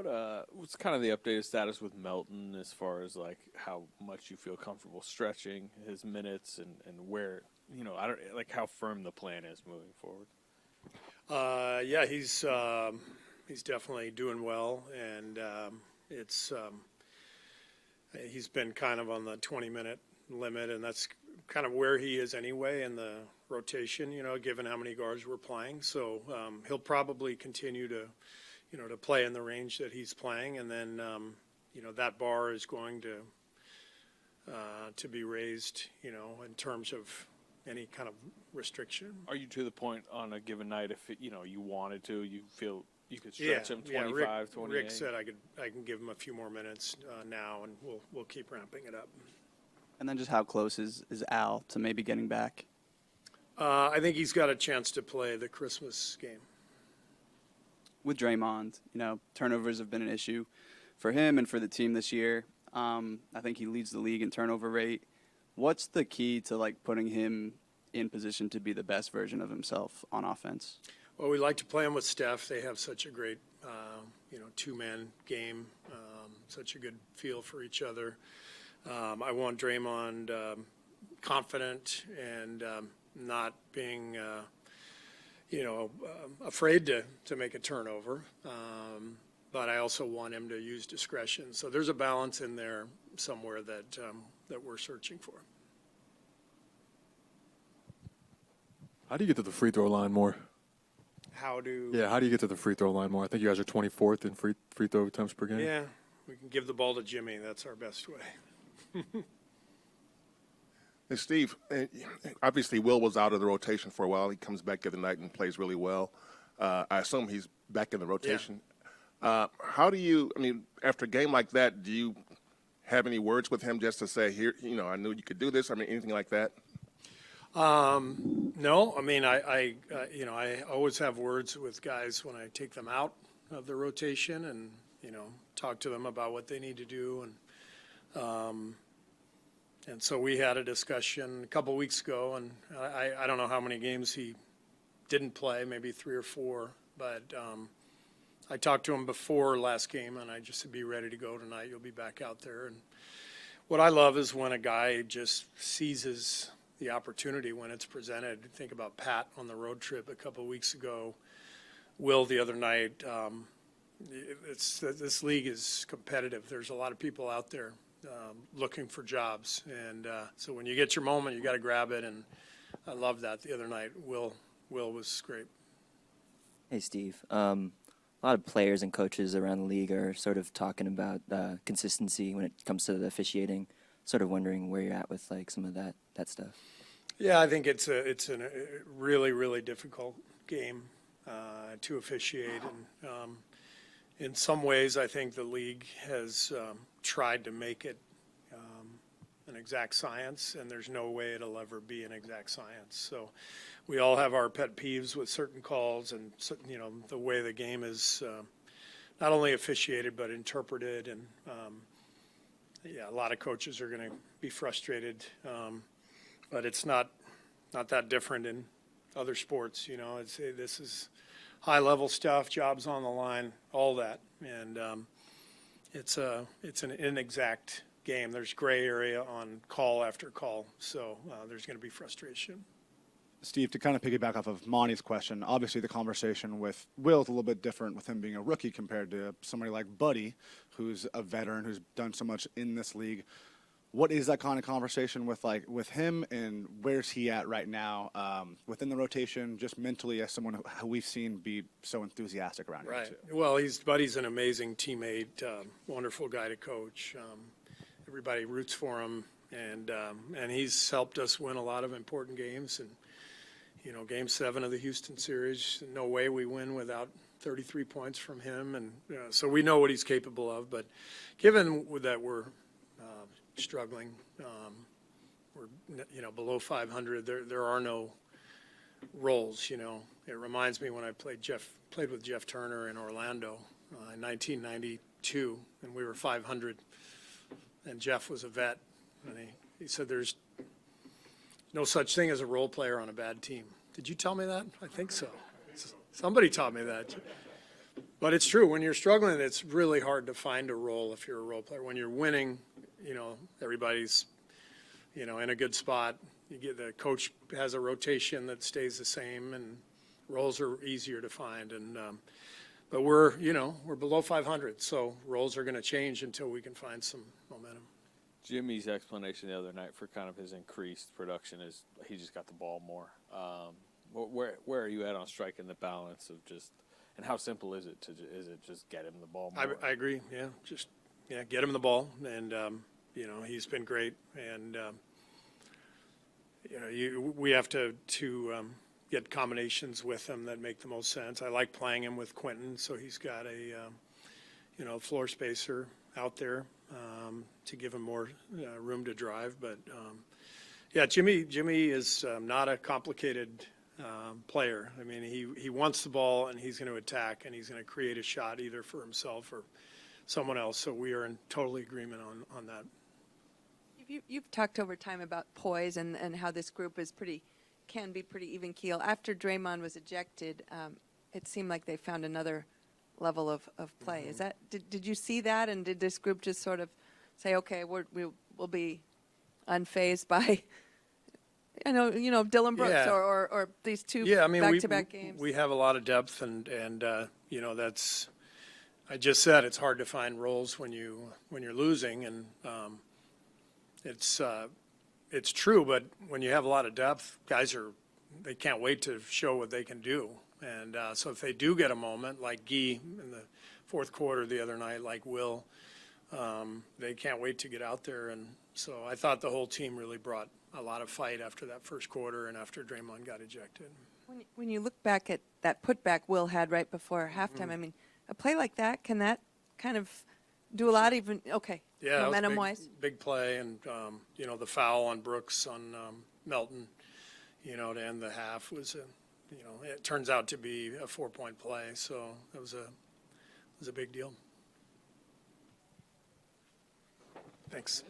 What's kind of the updated status with Melton as far as like how much you feel comfortable stretching his minutes and where I don't like how firm the plan is moving forward. Yeah, he's definitely doing well, and he's been kind of on the 20-minute limit, and that's kind of where he is anyway in the rotation. Given how many guards we're playing, so he'll probably continue to play in the range that he's playing, and then that bar is going to be raised, in terms of any kind of restriction. Are you to the point on a given night if you wanted to, you feel you could stretch him 25, 28? Rick said I can give him a few more minutes now, and we'll keep ramping it up. And then just how close is Al to maybe getting back? I think he's got a chance to play the Christmas game. With Draymond, turnovers have been an issue for him and for the team this year. I think he leads the league in turnover rate. What's the key to putting him in position to be the best version of himself on offense? Well, we like to play him with Steph. They have such a great, two-man game, such a good feel for each other. I want Draymond confident and not being afraid to make a turnover. But I also want him to use discretion. So there's a balance in there somewhere that we're searching for. How do you get to the free throw line more? How do you get to the free throw line more? I think you guys are 24th in free throw attempts per game. Yeah, we can give the ball to Jimmy. That's our best way. And Steve, obviously Will was out of the rotation for a while. He comes back every night and plays really well. I assume he's back in the rotation. Yeah. How do you, after a game like that, do you have any words with him just to say, here, I knew you could do this? Anything like that? No, I always have words with guys when I take them out of the rotation and, talk to them about what they need to do. And so we had a discussion a couple weeks ago, and I don't know how many games he didn't play, maybe 3 or 4, but I talked to him before last game, and I just said, be ready to go tonight. You'll be back out there. And what I love is when a guy just seizes the opportunity when it's presented. Think about Pat on the road trip a couple of weeks ago, Will the other night. This league is competitive. There's a lot of people out there looking for jobs, and so when you get your moment, you got to grab it. And I love that the other night. Will was great. Hey, Steve. A lot of players and coaches around the league are sort of talking about consistency when it comes to the officiating. Sort of wondering where you're at with some of that stuff. Yeah, I think it's a really, really difficult game to officiate, and in some ways, I think the league has tried to make it an exact science, and there's no way it'll ever be an exact science. So we all have our pet peeves with certain calls and the way the game is not only officiated but interpreted, and a lot of coaches are going to be frustrated, but it's not that different in other sports. This is high-level stuff, jobs on the line, all that, and it's an inexact game. There's gray area on call after call, so there's going to be frustration. Steve, to kind of piggyback off of Monty's question, obviously the conversation with Will is a little bit different with him being a rookie compared to somebody like Buddy, who's a veteran, who's done so much in this league. What is that kind of conversation with him, and where's he at right now within the rotation, just mentally as someone who we've seen be so enthusiastic around him? Right. Too? Well, Buddy's an amazing teammate, wonderful guy to coach. Everybody roots for him, and he's helped us win a lot of important games. And Game 7 of the Houston series, no way we win without 33 points from him, and so we know what he's capable of. But given that we're struggling, we're below 500. There are no roles. It reminds me when I played with Jeff Turner in Orlando in 1992, and we were 500, and Jeff was a vet, and he said there's no such thing as a role player on a bad team. Did you tell me that? I think so. Somebody taught me that. But it's true, when you're struggling, it's really hard to find a role if you're a role player. When you're winning, everybody's, in a good spot. The coach has a rotation that stays the same, and roles are easier to find. And but we're below 500, so roles are going to change until we can find some momentum. Jimmy's explanation the other night for kind of his increased production is he just got the ball more. Where are you at on striking the balance of just, and how simple is it just get him the ball more? I agree. Yeah, get him the ball, and he's been great. And we have to get combinations with him that make the most sense. I like playing him with Quentin, so he's got a floor spacer out there to give him more room to drive. But Jimmy is not a complicated player. I mean, he wants the ball, and he's going to attack, and he's going to create a shot either for himself or someone else. So we are in total agreement on that. You've talked over time about poise and how this group can be pretty even keel. After Draymond was ejected, it seemed like they found another level of play. Mm-hmm. Is that did you see that, and did this group just sort of say, okay, we'll be unfazed by Dylan Brooks or these two back-to-back games? We have a lot of depth, and that's, I just said, it's hard to find roles when you're losing, and it's true. But when you have a lot of depth, they can't wait to show what they can do. And so if they do get a moment, like Guy in the fourth quarter the other night, like Will, they can't wait to get out there. And so I thought the whole team really brought a lot of fight after that first quarter and after Draymond got ejected. When you look back at that putback Will had right before halftime, I mean, a play like that, can that kind of do a lot even, momentum-wise? Big play, and, the foul on Brooks on Melton, to end the half was it turns out to be a 4-point play, so it was a big deal. Thanks.